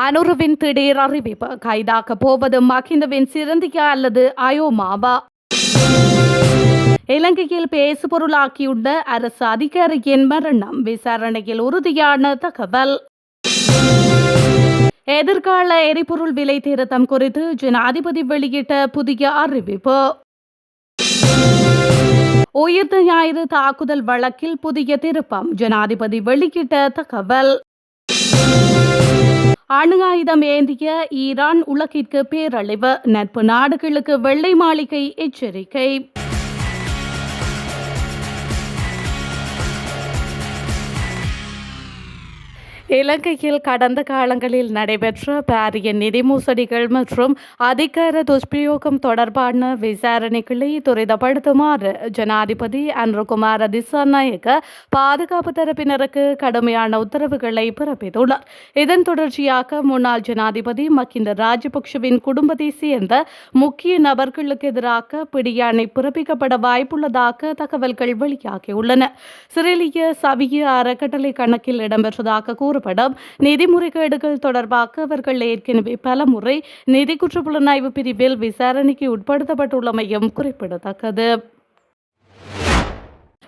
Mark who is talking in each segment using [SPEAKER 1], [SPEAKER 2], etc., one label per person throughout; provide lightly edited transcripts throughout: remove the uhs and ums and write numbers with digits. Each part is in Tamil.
[SPEAKER 1] அனுருவின் திடீர் அறிவிப்பு. கைதாக்கப் போவது மஹிந்தவின் சிரந்தியா அல்லது அயோமாவா? இலங்கையில் பேசுபொருளாக்கியுள்ள அரசு அதிகாரியின் மரணம். விசாரணையில் உறுதியான தகவல். எதிர்கால எரிபொருள் விலை திருத்தம் குறித்து ஜனாதிபதி வெளியிட்ட புதிய அறிவிப்பு. உயிர்த்த ஞாயிறு தாக்குதல் வழக்கில் புதிய திருப்பம். ஜனாதிபதி வெளியிட்ட தகவல். அணு ஆயுதம் ஏந்திய ஈரான் உலகிற்கு பேரழிவு. நட்பு நாடுகளுக்கு வெள்ளை மாளிகை எச்சரிக்கை. இலங்கையில் கடந்த காலங்களில் நடைபெற்ற பாரிய நிதி மோசடிகள் மற்றும் அதிகார துஷ்பிரயோகம் தொடர்பான விசாரணைகளை துரிதப்படுத்துமாறு ஜனாதிபதி அனுரகுமார திசாநாயக்க பாதுகாப்பு தரப்பினருக்கு கடுமையான உத்தரவுகளை பிறப்பித்துள்ளார். இதன் தொடர்ச்சியாக முன்னாள் ஜனாதிபதி மஹிந்த ராஜபக்ஷவின் குடும்பத்தை சேர்ந்த முக்கிய நபர்களுக்கு எதிராக பிடியாணை பிறப்பிக்கப்பட வாய்ப்புள்ளதாக தகவல்கள் வெளியாகியுள்ளன. சிறிலிய சவிய அறக்கட்டளை கணக்கில் இடம்பெற்றதாக கூறப்படும் நிதி முறைகேடுகள் தொடர்பாக அவர்கள் ஏற்கனவே பல முறை நிதி குற்றப்புலனாய்வு பிரிவில் விசாரணைக்கு உட்படுத்தப்பட்டுள்ளமையும் குறிப்பிடத்தக்கது.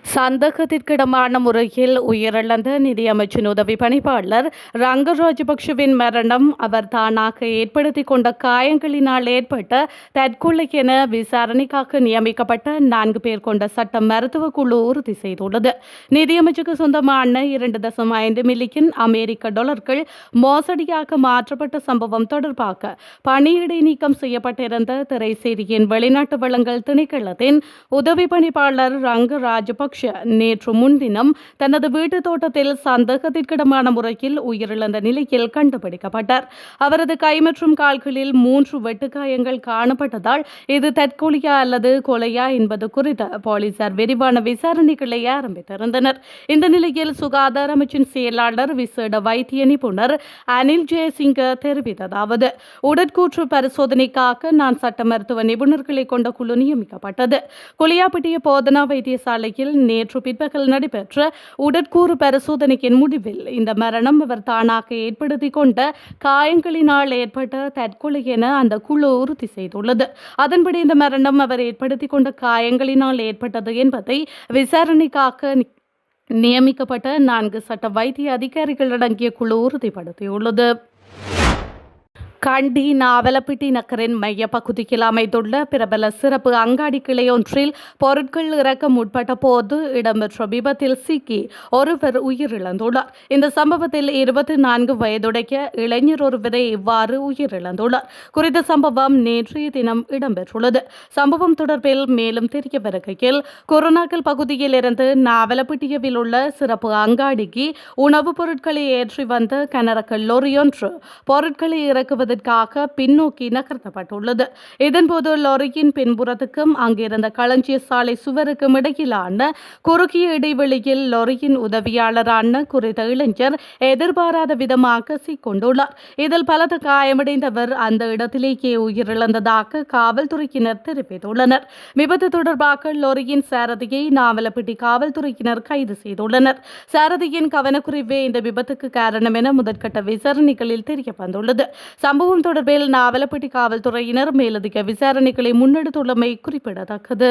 [SPEAKER 1] சந்தேகத்திற்கிடமான முறையில் உயிரிழந்த நிதியமைச்சின் உதவி பணிப்பாளர் ரங்க ராஜபக்ஷவின் மரணம் அவர் தானாக ஏற்படுத்திக் கொண்ட காயங்களினால் ஏற்பட்ட தற்கொலை என விசாரணைக்காக நியமிக்கப்பட்ட 4 பேர் கொண்ட சட்ட மருத்துவ குழு உறுதி செய்துள்ளது. நிதியமைச்சுக்கு சொந்தமான 2.5 மில்லியன் அமெரிக்க டாலர்கள் மோசடியாக மாற்றப்பட்ட சம்பவம் தொடர்பாக பணியிடை நீக்கம் செய்யப்பட்டிருந்த திரைசேரியின் வெளிநாட்டு வளங்கள் திணைக்களத்தின் உதவி பணிப்பாளர் ரங்க ராஜபக்ஷ நேற்று முன்தினம் தனது வீட்டு தோட்டத்தில் சந்தேகத்திற்கிடமான முறையில் உயிரிழந்த நிலையில் கண்டுபிடிக்கப்பட்டார். அவரது கை மற்றும் கால்களில் 3 வெட்டுக்காயங்கள் காணப்பட்டதால் இது தற்கொலையா அல்லது கொலையா என்பது குறித்து போலீசார் விரிவான விசாரணைகளை ஆரம்பித்திருந்தனர். இந்த நிலையில் சுகாதார அமைச்சின் செயலாளர் விசேட வைத்திய நிபுணர் அனில் ஜெயசிங்க தெரிவித்ததாவது: உடற்கூற்று பரிசோதனைக்காக நான் சட்ட மருத்துவ நிபுணர்களை கொண்ட குழு நியமிக்கப்பட்டது. குளியாப்பிட்டிய போதனா வைத்தியசாலையில் நேற்று பிற்பகல் நடைபெற்ற உடற்கூறு பரிசோதனையின் முடிவில் இந்த மரணம் அவர் தானாக ஏற்படுத்திக் கொண்ட காயங்களினால் ஏற்பட்ட தற்கொலை என அந்த குழு உறுதி செய்துள்ளது. அதன்படி இந்த மரணம் அவர் ஏற்படுத்திக் கொண்ட காயங்களினால் ஏற்பட்டது என்பதை விசாரணைக்காக நியமிக்கப்பட்ட 4 சட்ட வைத்திய அதிகாரிகள் அடங்கிய குழு உறுதிப்படுத்தியுள்ளது. கண்டி நாவலப்பிட்டி நகரின் மைய பகுதியில் அமைந்துள்ள பிரபல சிறப்பு அங்காடி கிளையொன்றில் பொருட்கள் இறக்க முற்பட்ட போது இடம்பெற்ற விபத்தில் சிக்கி ஒருவர் உயிரிழந்துள்ளார். இந்த சம்பவத்தில் 24 வயதுடைய இளைஞர் ஒருவரை இவ்வாறு உயிரிழந்துள்ளார். குறித்த சம்பவம் நேற்றைய தினம் இடம்பெற்றுள்ளது. சம்பவம் தொடர்பில் மேலும் தெரிய வருகையில் கொரோனாக்கல் பகுதியில் இருந்து நாவலப்பிட்டியில் உள்ள சிறப்பு அங்காடிக்கு உணவுப் பொருட்களை ஏற்றி வந்த கனரக லொரியொன்று பொருட்களை இறக்குவது பின்னோக்கி நகர்த்தப்பட்டுள்ளது. இதன்போது லாரியின் பின்புறத்துக்கும் அங்கிருந்த களஞ்சிய சாலை சுவருக்கும் இடையிலான குறுகிய இடைவெளியில் லாரியின் உதவியாளரான குறித்த இளைஞர் எதிர்பாராத விதமாக சிக்கொண்டுள்ளார். இதில் பலத்த காயமடைந்தவர் அந்த இடத்திலேயே உயிரிழந்ததாக காவல்துறையினர் தெரிவித்துள்ளனர். விபத்து தொடர்பாக லாரியின் சாரதியை நாவலப்பிட்டி காவல்துறையினர் கைது செய்துள்ளனர். சாரதியின் கவனக்குறைவே இந்த விபத்துக்கு காரணம் என முதற்கட்ட விசாரணைகளில் தெரிய வந்துள்ளது. சம்பவம் தொடர்பில் நாவலப்பிட்டி காவல்துறையினர் மேலதிக விசாரணைகளை முன்னெடுத்துள்ளமை குறிப்பிடத்தக்கது.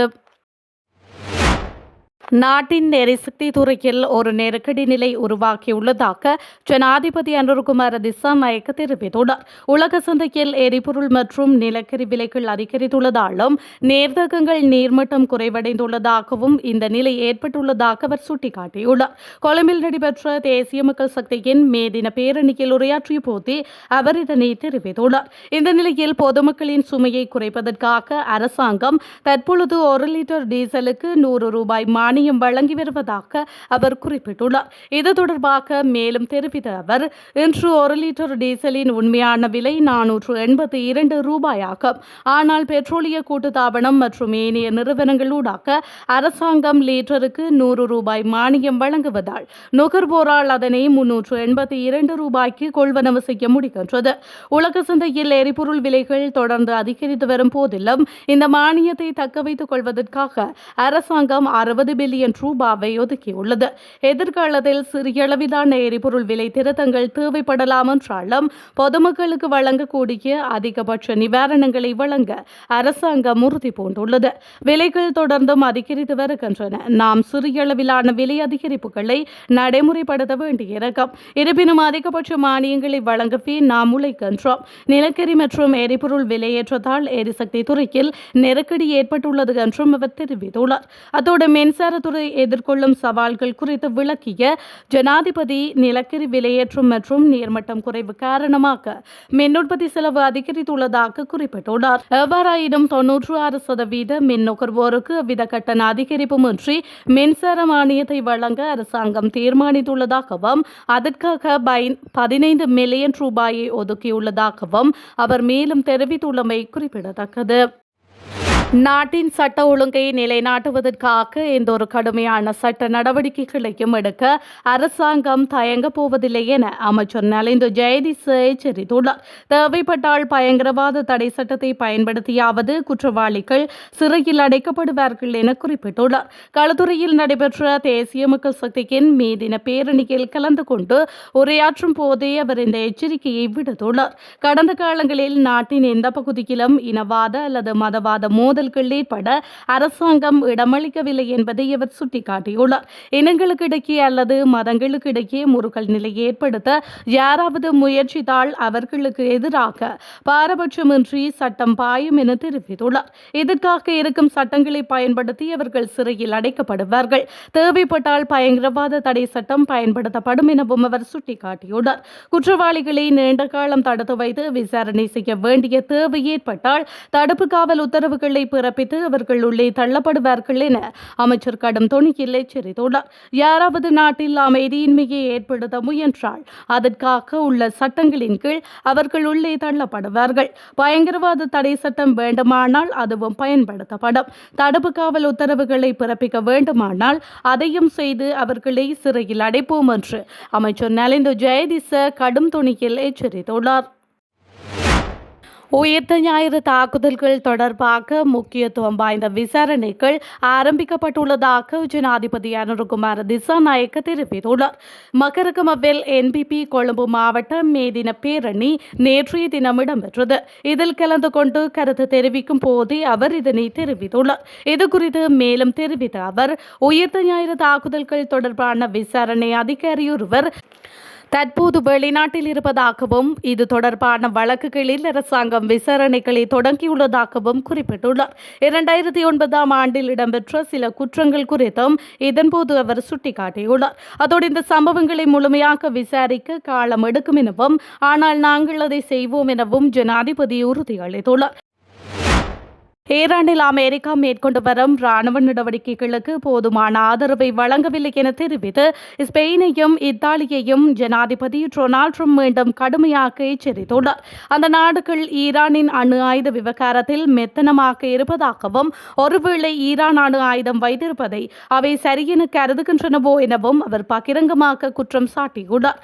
[SPEAKER 1] நாட்டின் எரிசக்தி துறையில் ஒரு நெருக்கடி நிலை உருவாக்கியுள்ளதாக ஜனாதிபதி அனுரகுமார திசாநாயக்க தெரிவித்துள்ளார். உலக சந்தையில் எரிபொருள் மற்றும் நிலக்கரி விலைகள் அதிகரித்துள்ளதாலும் நீர்த்தேக்கங்கள் நீர்மட்டம் குறைவடைந்துள்ளதாகவும் இந்த நிலை ஏற்பட்டுள்ளதாக அவர் சுட்டிக்காட்டியுள்ளார். கொழும்பில் நடைபெற்ற தேசிய மக்கள் சக்தியின் மே தின பேரணியில் உரையாற்றிய போதே அவர் இதனை தெரிவித்துள்ளார். இந்த நிலையில் பொதுமக்களின் சுமையை குறைப்பதற்காக அரசாங்கம் தற்பொழுது 1 லிட்டர் டீசலுக்கு 100 ரூபாய் மானியம் வழங்கி வருவதாக அவர் குறிப்பிட்டுள்ளார். இது தொடர்பாக மேலும் தெரிவித்த அவர், இன்று 1 லிட்டர் டீசலின் உண்மையான விலை 482 ரூபாயாகும். ஆனால் பெட்ரோலிய கூட்டுத்தாபனம் மற்றும் ஏனைய நிறுவனங்களூடாக அரசாங்கம் லீட்டருக்கு 100 ரூபாய் மானியம் வழங்குவதால் நுகர்வோரால் அதனை 382 ரூபாய்க்கு கொள்வனவு செய்ய முடிகின்றது. உலக சந்தையில் எரிபொருள் விலைகள் தொடர்ந்து அதிகரித்து வரும் போதிலும் இந்த மானியத்தை தக்க வைத்துக் கொள்வதற்காக அரசாங்கம் 60 பில்லியன் ரூபாவை ஒதுக்கியுள்ளது. எதிர்காலத்தில் சிறிய அளவிலான எரிபொருள் விலை திருத்தங்கள் தேவைப்படலாம் என்றாலும் பொதுமக்களுக்கு வழங்கக்கூடிய அதிகபட்ச நிவாரணங்களை வழங்க அரசாங்கம் உறுதி பூண்டுள்ளது. விலைகள் தொடர்ந்தும் அதிகரித்து வருகின்றன. நாம் சிறிய அளவிலான விலை அதிகரிப்புகளை நடைமுறைப்படுத்த வேண்டியிருக்கும். இருப்பினும் அதிகபட்ச மானியங்களை வழங்கவே நாம் உழைக்கின்றோம். நிலக்கரி மற்றும் எரிபொருள் விலையேற்றத்தால் எரிசக்தி துறையில் நெருக்கடி ஏற்பட்டுள்ளது என்றும் அவர் தெரிவித்துள்ளார். அதோடு மின்சாரத்துறை எதிர்கொள்ளும் சவால்கள் குறித்து விளக்கிய ஜனாதிபதி நிலக்கரி விலையேற்றம் மற்றும் நீர்மட்டம் குறைவு காரணமாக மின் உற்பத்தி செலவு அதிகரித்துள்ளதாக குறிப்பிட்டுள்ளார். எவ்வாறாயினும் 96% மின் நுகர்வோருக்கு எவ்வித கட்டண அதிகரிப்புமின்றி மின்சார மானியத்தை வழங்க அரசாங்கம் தீர்மானித்துள்ளதாகவும் அதற்காக 15 மில்லியன் ரூபாயை ஒதுக்கியுள்ளதாகவும் அவர் மேலும் தெரிவித்துள்ளமை குறிப்பிடத்தக்கது. நாட்டின் சட்ட ஒழுங்கை நிலைநாட்டுவதற்காக எந்த ஒரு கடுமையான சட்ட நடவடிக்கைகளையும் எடுக்க அரசாங்கம் தயங்கப் போவதில்லை என அமைச்சர் நலிந்து ஜெயதிச எச்சரித்துள்ளார். தேவைப்பட்டால் பயங்கரவாத தடை சட்டத்தை பயன்படுத்தியாவது குற்றவாளிகள் சிறையில் அடைக்கப்படுவார்கள் என குறிப்பிட்டுள்ளார். களுத்துறையில் நடைபெற்ற தேசிய மக்கள் சக்தியின் மே தின பேரணியில் கலந்து கொண்டு உரையாற்றும் போதே அவர் இந்த எச்சரிக்கையை விடுத்துள்ளார். கடந்த காலங்களில் நாட்டின் எந்த பகுதியிலும் இனவாத அல்லது மதவாத மோதல்கள் ஏற்பட அரசாங்கம் இடமளிக்கவில்லை என்பதை அவர் சுட்டிக்காட்டியுள்ளார். இனங்களுக்கிடையே அல்லது மதங்களுக்கிடையே முறுகல் நிலை ஏற்படுத்த யாராவது முயற்சித்தால் அவர்களுக்கு எதிராக பாரபட்சமின்றி சட்டம் பாயும் என தெரிவித்துள்ளார். இதற்காக இருக்கும் சட்டங்களை பயன்படுத்தி அவர்கள் சிறையில் அடைக்கப்படுவார்கள். தேவைப்பட்டால் பயங்கரவாத தடை சட்டம் பயன்படுத்தப்படும் எனவும் அவர் சுட்டிக்காட்டியுள்ளார். குற்றவாளிகளை நீண்ட காலம் தடுத்து வைத்து விசாரணை செய்ய வேண்டிய தேவை ஏற்பட்டால் தடுப்பு காவல் உத்தரவுகளை பிறப்பித்து அவர்கள் உள்ளே தள்ளப்படுவார்கள் என அமைச்சர் கடும் தொனியில் எச்சரித்துள்ளார். யாராவது நாட்டில் அமைதியின்மையை ஏற்படுத்த முயன்றால் அதற்காக உள்ள சட்டங்களின் கீழ் அவர்கள் உள்ளே தள்ளப்படுவார்கள். பயங்கரவாத தடை சட்டம் வேண்டுமானால் அதுவும் பயன்படுத்தப்படும். தடுப்பு காவல் உத்தரவுகளை பிறப்பிக்க வேண்டுமானால் அதையும் செய்து அவர்களை சிறையில் அடைப்போம் என்று அமைச்சர் நலிந்து ஜெயதிச கடும் தொனியில் எச்சரித்துள்ளார். உயிர்த்த ஞாயிறு தாக்குதல்கள் தொடர்பாக முக்கியத்துவம் வாய்ந்த விசாரணைகள் ஆரம்பிக்கப்பட்டுள்ளதாக ஜனாதிபதி அனுரகுமார திசாநாயக்க தெரிவித்துள்ளார். மகரகமவில் என்பிபி கொழும்பு மாவட்ட மே தின பேரணி நேற்றைய தினம் இடம்பெற்றது. இதில் கலந்து கொண்டு கருத்து தெரிவிக்கும் போதே அவர் இதனை தெரிவித்துள்ளார். இதுகுறித்து மேலும் தெரிவித்த அவர் உயிர்த்த ஞாயிறு தாக்குதல்கள் தொடர்பான விசாரணை அதிகாரியொருவர் தற்போது வெளிநாட்டில் இருப்பதாகவும் இது தொடர்பான வழக்குகளில் அரசாங்கம் விசாரணைகளை தொடங்கியுள்ளதாகவும் குறிப்பிட்டுள்ளார். 2009 ஆண்டில் இடம்பெற்ற சில குற்றங்கள் குறித்தும் இதன்போது அவர் சுட்டிக்காட்டியுள்ளார். அதோடு இந்த சம்பவங்களை முழுமையாக விசாரிக்க காலம் எடுக்கும் எனவும் ஆனால் நாங்கள் அதை செய்வோம் எனவும் ஜனாதிபதி உறுதியளித்துள்ளார். ஈரானில் அமெரிக்கா மேற்கொண்டு வரும் ராணுவ நடவடிக்கைகளுக்கு போதுமான ஆதரவை வழங்கவில்லை என தெரிவித்து ஸ்பெயினையும் இத்தாலியையும் ஜனாதிபதி டொனால்ட் ட்ரம்ப் மீண்டும் கடுமையாக எச்சரித்துள்ளார். அந்த நாடுகள் ஈரானின் அணு ஆயுத விவகாரத்தில் மெத்தனமாக இருப்பதாகவும் ஒருவேளை ஈரான் அணு ஆயுதம் வைத்திருப்பதை அவை சரியென கருதுகின்றனவோ எனவும் அவர் பகிரங்கமாக குற்றம் சாட்டியுள்ளார்.